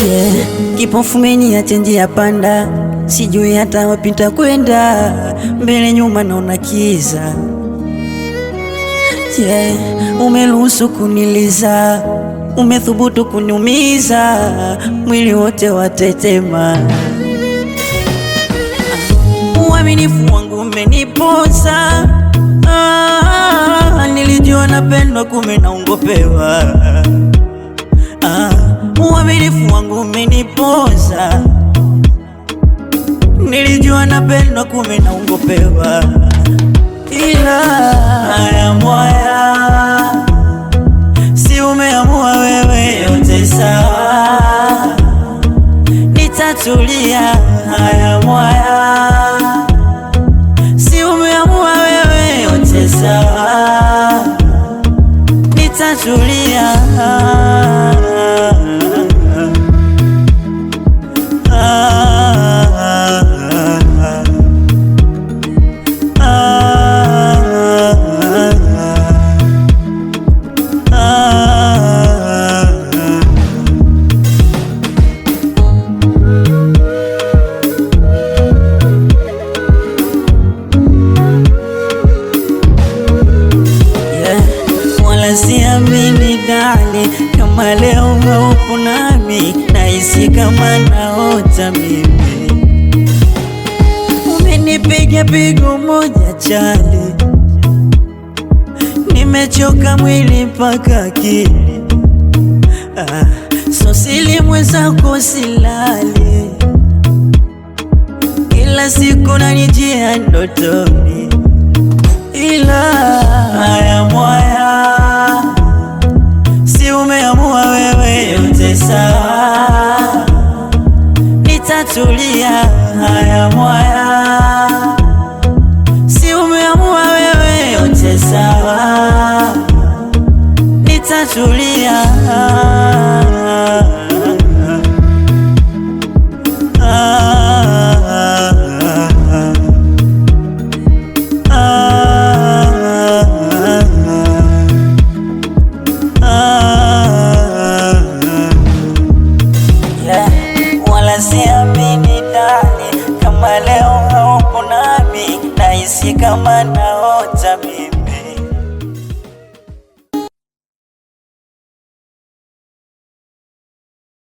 Yeah, kipofu umeniacha njia panda, sijui hata wapi nitakwenda, mbele nyuma naona kiza. Yeah, umeruhusu kuniliza, umethubutu kuniumiza, mwili wote watetema. Uaminifu wangu umenipoza, nilijua napendwa kumbe naongopewa. Uaminifu wangu umenipoza, nilijua napendwa kumbe naongopewa. Ila haya moya, si umeamua wewe, yote sawa, nitatulia. Haya moya, si umeamua wewe, yote sawa, nitatulia. Siamini dali, kama leo upo nami, nahisi kama naota mimi. Umenipiga pigo moja chali, nimechoka mwili mpaka akili. So sili mwenzako silali, kila siku nanijia ndotoni. Ila haya moya, si umeamua wewe, yote sawa, nitatulia. Haya moya, si umeamua wewe, yote sawa, nitatulia.